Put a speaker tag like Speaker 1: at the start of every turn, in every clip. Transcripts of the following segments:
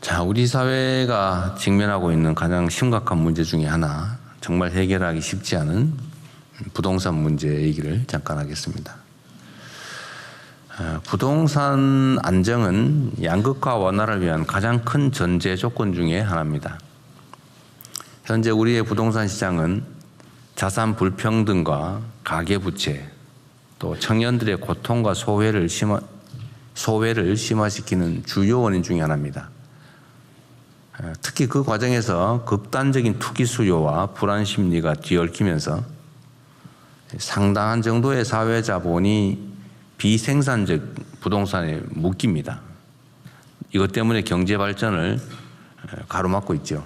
Speaker 1: 자, 우리 사회가 직면하고 있는 가장 심각한 문제 중에 하나, 정말 해결하기 쉽지 않은 부동산 문제 얘기를 잠깐 하겠습니다. 부동산 안정은 양극화 완화를 위한 가장 큰 전제 조건 중에 하나입니다. 현재 우리의 부동산 시장은 자산 불평등과 가계부채, 또 청년들의 고통과 소외를 심화시키는 주요 원인 중에 하나입니다. 특히 그 과정에서 극단적인 투기 수요와 불안 심리가 뒤얽히면서 상당한 정도의 사회 자본이 비생산적 부동산에 묶입니다. 이것 때문에 경제 발전을 가로막고 있죠.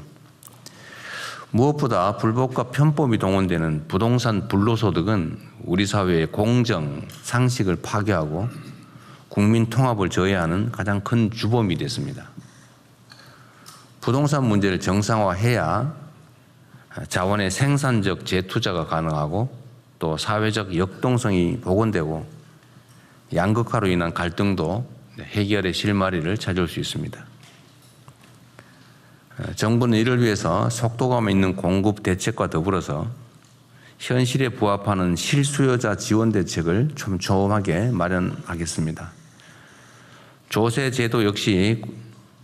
Speaker 1: 무엇보다 불법과 편법이 동원되는 부동산 불로소득은 우리 사회의 공정, 상식을 파괴하고 국민 통합을 저해하는 가장 큰 주범이 됐습니다. 부동산 문제를 정상화해야 자원의 생산적 재투자가 가능하고 또 사회적 역동성이 복원되고 양극화로 인한 갈등도 해결의 실마리를 찾을 수 있습니다. 정부는 이를 위해서 속도감 있는 공급 대책과 더불어서 현실에 부합하는 실수요자 지원 대책을 촘촘하게 마련하겠습니다. 조세 제도 역시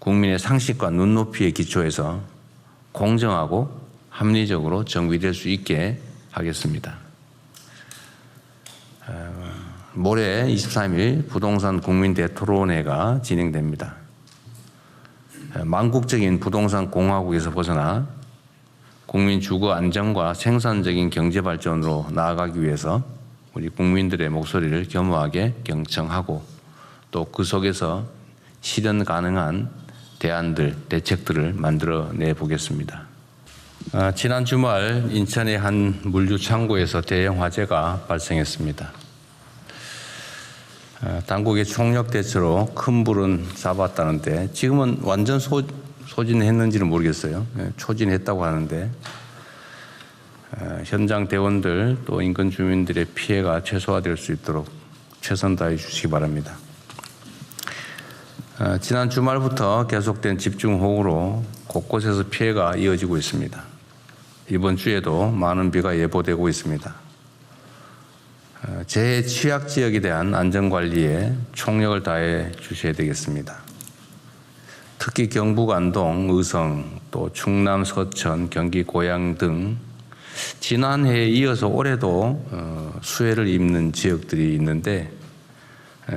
Speaker 1: 국민의 상식과 눈높이에 기초해서 공정하고 합리적으로 정비될 수 있게 하겠습니다. 모레 23일 부동산 국민대토론회가 진행됩니다. 망국적인 부동산 공화국에서 벗어나 국민 주거 안정과 생산적인 경제 발전으로 나아가기 위해서 우리 국민들의 목소리를 겸허하게 경청하고 또 그 속에서 실현 가능한 대안들, 대책들을 만들어내 보겠습니다. 지난 주말 인천의 한 물류 창고에서 대형 화재가 발생했습니다. 당국의 총력 대처로 큰 불은 잡았다는데 지금은 완전 소진했는지는 모르겠어요. 초진했다고 하는데 현장 대원들 또 인근 주민들의 피해가 최소화될 수 있도록 최선 다해 주시기 바랍니다. 지난 주말부터 계속된 집중호우로 곳곳에서 피해가 이어지고 있습니다. 이번 주에도 많은 비가 예보되고 있습니다. 재해 취약 지역에 대한 안전관리에 총력을 다해 주셔야 되겠습니다. 특히 경북 안동, 의성, 또 충남 서천, 경기 고양 등 지난해에 이어서 올해도 수해를 입는 지역들이 있는데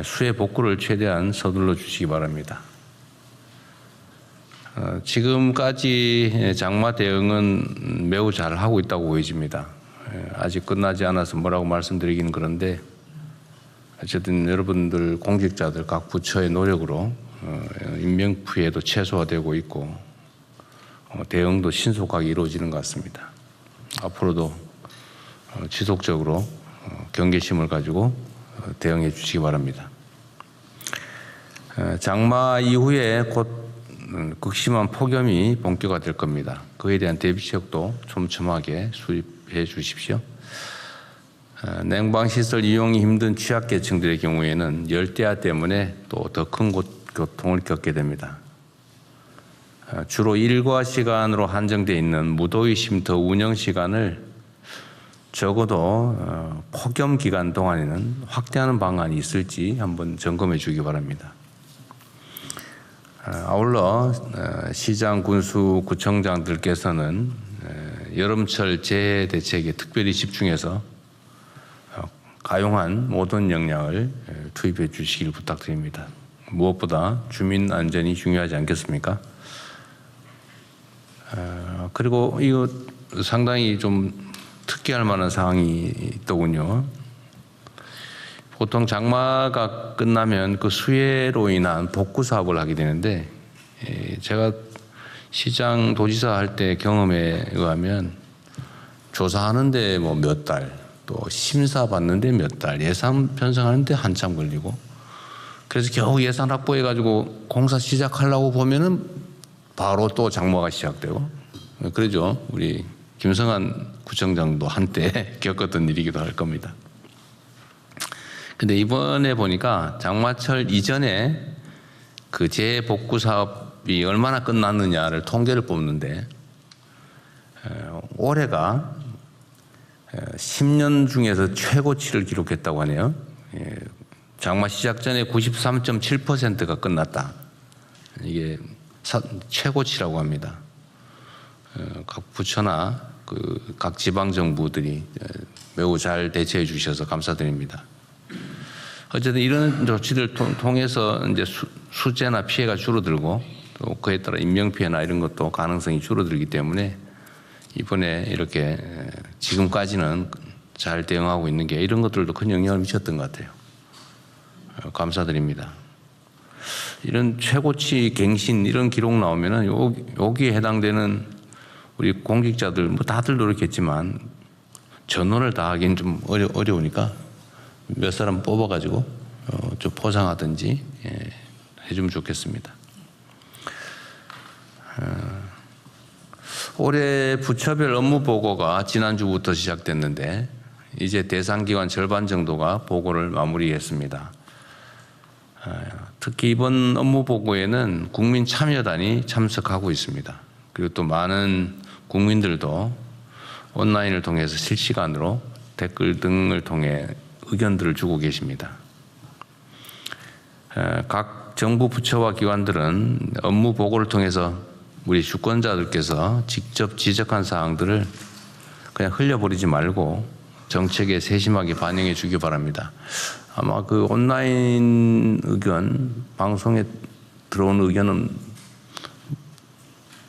Speaker 1: 수해 복구를 최대한 서둘러 주시기 바랍니다. 지금까지 장마 대응은 매우 잘 하고 있다고 보여집니다. 아직 끝나지 않아서 뭐라고 말씀드리기는 그런데 어쨌든 여러분들 공직자들 각 부처의 노력으로 인명 피해도 최소화되고 있고 대응도 신속하게 이루어지는 것 같습니다. 앞으로도 지속적으로 경계심을 가지고 대응해 주시기 바랍니다. 장마 이후에 곧 극심한 폭염이 본격화될 겁니다. 그에 대한 대비책도 촘촘하게 수립해 주십시오. 냉방시설 이용이 힘든 취약계층들의 경우에는 열대야 때문에 또 더 큰 고통을 겪게 됩니다. 주로 일과 시간으로 한정되어 있는 무더위 쉼터 운영 시간을 적어도 폭염 기간 동안에는 확대하는 방안이 있을지 한번 점검해 주기 바랍니다. 아울러 시장, 군수, 구청장들께서는 여름철 재해 대책에 특별히 집중해서 가용한 모든 역량을 투입해 주시길 부탁드립니다. 무엇보다 주민 안전이 중요하지 않겠습니까? 그리고 이거 상당히 좀 특기할 만한 사항이 있더군요. 보통 장마가 끝나면 그 수해로 인한 복구 사업을 하게 되는데 제가 시장 도지사 할 때 경험에 의하면 조사하는데 뭐 몇 달, 또 심사 받는데 몇 달, 예산 편성하는데 한참 걸리고 그래서 겨우 예산 확보해가지고 공사 시작하려고 보면은 바로 또 장마가 시작되고 그러죠. 우리 김성한 구청장도 한때 겪었던 일이기도 할 겁니다. 근데 이번에 보니까 장마철 이전에 그 재복구 사업 사업이 얼마나 끝났느냐를 통계를 뽑는데 올해가 10년 중에서 최고치를 기록했다고 하네요. 장마 시작 전에 93.7%가 끝났다. 이게 최고치라고 합니다. 각 부처나 각 지방 정부들이 매우 잘 대처해 주셔서 감사드립니다. 어쨌든 이런 조치를 통해서 이제 수재나 피해가 줄어들고 또 그에 따라 인명 피해나 이런 것도 가능성이 줄어들기 때문에 이번에 이렇게 지금까지는 잘 대응하고 있는 게 이런 것들도 큰 영향을 미쳤던 것 같아요. 감사드립니다. 이런 최고치 갱신 이런 기록 나오면은 여기에 해당되는 우리 공직자들 뭐 다들 노력했지만 전원을 다 하기는 좀 어려우니까 몇 사람 뽑아가지고 좀 포상하든지 해주면 좋겠습니다. 올해 부처별 업무 보고가 지난주부터 시작됐는데 이제 대상 기관 절반 정도가 보고를 마무리했습니다. 특히 이번 업무 보고에는 국민 참여단이 참석하고 있습니다. 그리고 또 많은 국민들도 온라인을 통해서 실시간으로 댓글 등을 통해 의견들을 주고 계십니다. 각 정부 부처와 기관들은 업무 보고를 통해서 우리 주권자들께서 직접 지적한 사항들을 그냥 흘려버리지 말고 정책에 세심하게 반영해 주기 바랍니다. 아마 그 온라인 의견, 방송에 들어온 의견은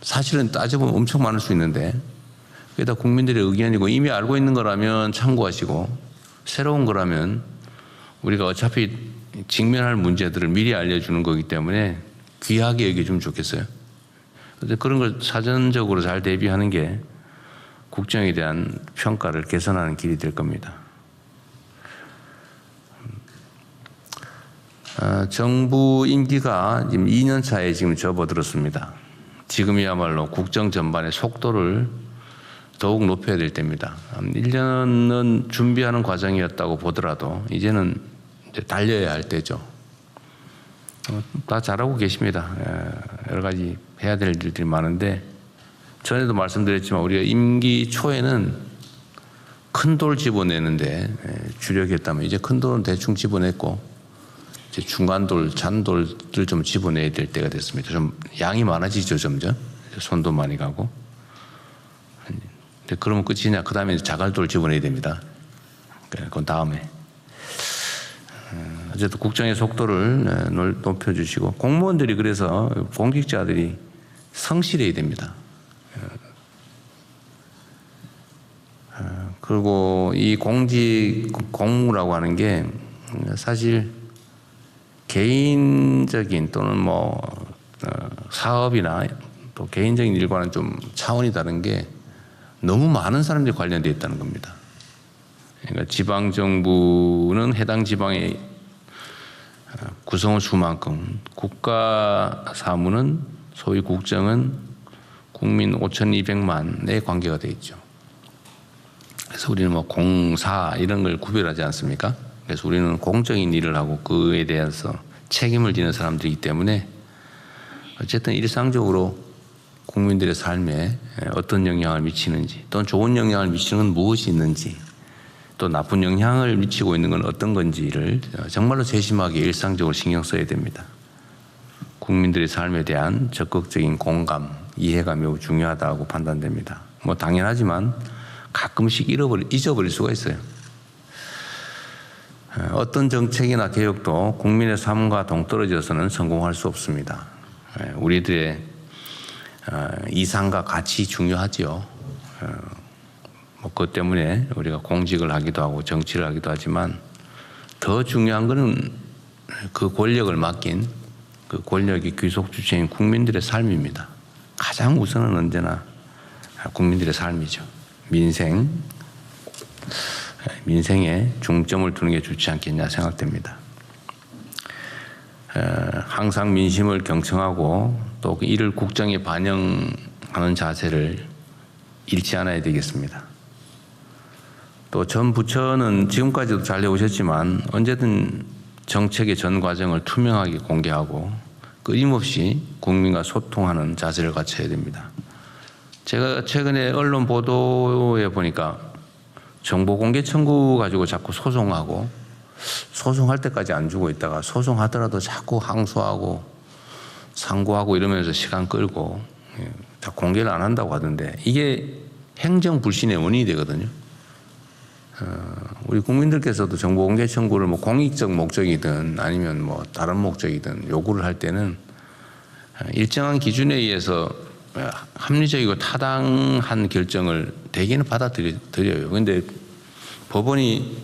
Speaker 1: 사실은 따져보면 엄청 많을 수 있는데 그게 다 국민들의 의견이고 이미 알고 있는 거라면 참고하시고 새로운 거라면 우리가 어차피 직면할 문제들을 미리 알려주는 거기 때문에 귀하게 여겨주면 좋겠어요. 그런 걸 사전적으로 잘 대비하는 게 국정에 대한 평가를 개선하는 길이 될 겁니다. 정부 임기가 지금 2년 차에 지금 접어들었습니다. 지금이야말로 국정 전반의 속도를 더욱 높여야 될 때입니다. 1년은 준비하는 과정이었다고 보더라도 이제는 이제 달려야 할 때죠. 다 잘하고 계십니다. 여러 가지 해야 될 일들이 많은데 전에도 말씀드렸지만 우리가 임기 초에는 큰 돌 집어내는데 주력했다면 이제 큰 돌은 대충 집어냈고 이제 중간 돌, 잔돌들 좀 집어내야 될 때가 됐습니다. 좀 양이 많아지죠, 점점. 손도 많이 가고. 근데 그러면 끝이냐? 그 다음에 자갈돌 집어내야 됩니다. 그건 다음에. 어쨌든 국정의 속도를 높여주시고 공무원들이 그래서 공직자들이 성실해야 됩니다. 그리고 이 공무라고 하는 게 사실 개인적인 또는 뭐 사업이나 또 개인적인 일과는 좀 차원이 다른 게 너무 많은 사람들이 관련되어 있다는 겁니다. 그러니까 지방정부는 해당 지방의 구성원 수만큼, 국가사무는 소위 국정은 국민 5,200만에 관계가 되어 있죠. 그래서 우리는 뭐 공사 이런 걸 구별하지 않습니까? 그래서 우리는 공적인 일을 하고 그에 대해서 책임을 지는 사람들이기 때문에 어쨌든 일상적으로 국민들의 삶에 어떤 영향을 미치는지 또는 좋은 영향을 미치는 건 무엇이 있는지 또 나쁜 영향을 미치고 있는 건 어떤 건지를 정말로 세심하게 일상적으로 신경 써야 됩니다. 국민들의 삶에 대한 적극적인 공감, 이해가 매우 중요하다고 판단됩니다. 뭐 당연하지만 가끔씩 잊어버릴 수가 있어요. 어떤 정책이나 개혁도 국민의 삶과 동떨어져서는 성공할 수 없습니다. 우리들의 이상과 가치 중요하지요. 뭐 그것 때문에 우리가 공직을 하기도 하고 정치를 하기도 하지만 더 중요한 것은 그 권력을 맡긴 그 권력의 귀속 주체인 국민들의 삶입니다. 가장 우선은 언제나 국민들의 삶이죠. 민생에 중점을 두는 게 좋지 않겠냐 생각됩니다. 항상 민심을 경청하고 또 이를 국정에 반영하는 자세를 잃지 않아야 되겠습니다. 또 전 부처는 지금까지도 잘 해오셨지만 언제든 정책의 전 과정을 투명하게 공개하고 끊임없이 국민과 소통하는 자세를 갖춰야 됩니다. 제가 최근에 언론 보도에 보니까 정보 공개 청구 가지고 자꾸 소송하고 소송할 때까지 안 주고 있다가 소송하더라도 자꾸 항소하고 상고하고 이러면서 시간 끌고 다 공개를 안 한다고 하던데 이게 행정 불신의 원인이 되거든요. 우리 국민들께서도 정보 공개 청구를 뭐 공익적 목적이든 아니면 뭐 다른 목적이든 요구를 할 때는 일정한 기준에 의해서 합리적이고 타당한 결정을 대개는 받아들여요. 그런데 법원이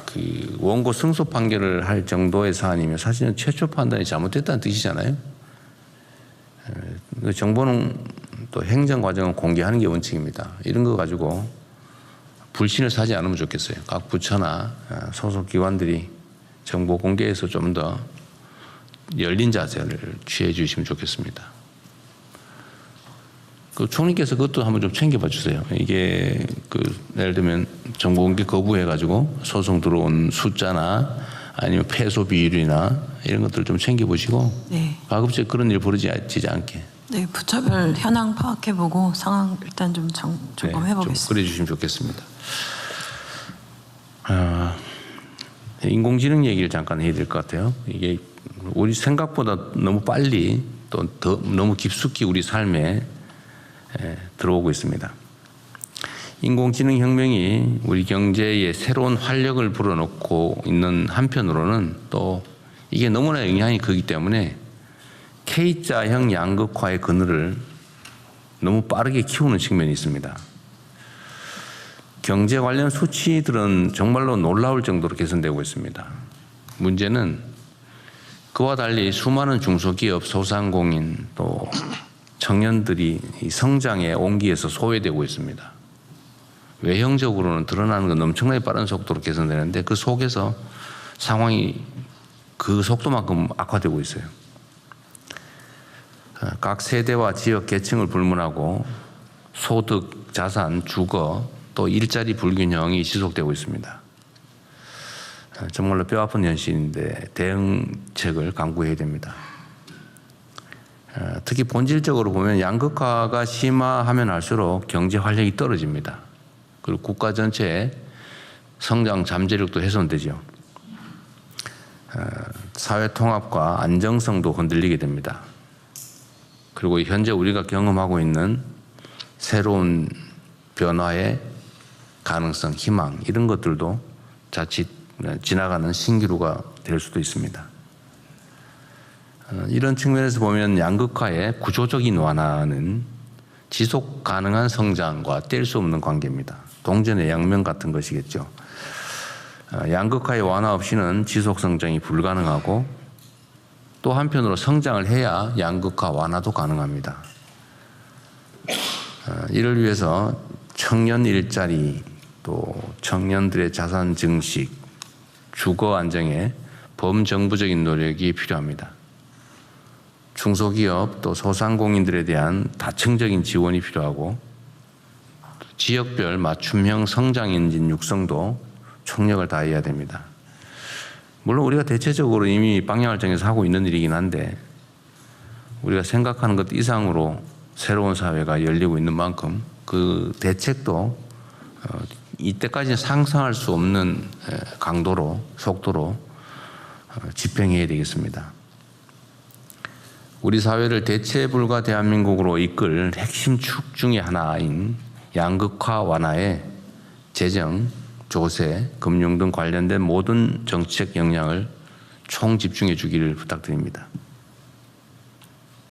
Speaker 1: 그 원고 승소 판결을 할 정도의 사안이면 사실은 최초 판단이 잘못됐다는 뜻이잖아요. 정보는 또 행정 과정은 공개하는 게 원칙입니다. 이런 거 가지고 불신을 사지 않으면 좋겠어요. 각 부처나 소속 기관들이 정보 공개에서 좀 더 열린 자세를 취해 주시면 좋겠습니다. 그 총리께서 그것도 한번 좀 챙겨봐 주세요. 이게 그 예를 들면 정보 공개 거부해 가지고 소송 들어온 숫자나 아니면 패소 비율이나 이런 것들 좀 챙겨 보시고
Speaker 2: 네.
Speaker 1: 가급적 그런 일 벌어지지 않게.
Speaker 2: 네, 부처별 현황 파악해보고 상황 일단 좀 점검해보겠습니다.
Speaker 1: 좀 그래주시면 좋겠습니다. 인공지능 얘기를 잠깐 해야 될 것 같아요. 이게 우리 생각보다 너무 빨리 또 더 너무 깊숙이 우리 삶에 들어오고 있습니다. 인공지능 혁명이 우리 경제에 새로운 활력을 불어넣고 있는 한편으로는 또 이게 너무나 영향이 크기 때문에 K자형 양극화의 그늘을 너무 빠르게 키우는 측면이 있습니다. 경제 관련 수치들은 정말로 놀라울 정도로 개선되고 있습니다. 문제는 그와 달리 수많은 중소기업, 소상공인 또 청년들이 이 성장의 온기에서 소외되고 있습니다. 외형적으로는 드러나는 건 엄청나게 빠른 속도로 개선되는데 그 속에서 상황이 그 속도만큼 악화되고 있어요. 각 세대와 지역 계층을 불문하고 소득, 자산, 주거, 또 일자리 불균형이 지속되고 있습니다. 정말로 뼈아픈 현실인데 대응책을 강구해야 됩니다. 특히 본질적으로 보면 양극화가 심화하면 할수록 경제 활력이 떨어집니다. 그리고 국가 전체의 성장 잠재력도 훼손되죠. 사회 통합과 안정성도 흔들리게 됩니다. 그리고 현재 우리가 경험하고 있는 새로운 변화의 가능성, 희망 이런 것들도 자칫 지나가는 신기루가 될 수도 있습니다. 이런 측면에서 보면 양극화의 구조적인 완화는 지속 가능한 성장과 뗄 수 없는 관계입니다. 동전의 양면 같은 것이겠죠. 양극화의 완화 없이는 지속 성장이 불가능하고 또 한편으로 성장을 해야 양극화 완화도 가능합니다. 이를 위해서 청년 일자리 또 청년들의 자산 증식, 주거 안정에 범정부적인 노력이 필요합니다. 중소기업 또 소상공인들에 대한 다층적인 지원이 필요하고 지역별 맞춤형 성장 엔진 육성도 총력을 다해야 됩니다. 물론 우리가 대체적으로 이미 방향을 정해서 하고 있는 일이긴 한데 우리가 생각하는 것 이상으로 새로운 사회가 열리고 있는 만큼 그 대책도 이때까지는 상상할 수 없는 강도로 속도로 집행해야 되겠습니다. 우리 사회를 대체 불가 대한민국으로 이끌 핵심 축 중의 하나인 양극화 완화에 재정, 조세, 금융 등 관련된 모든 정책 역량을 총 집중해 주기를 부탁드립니다.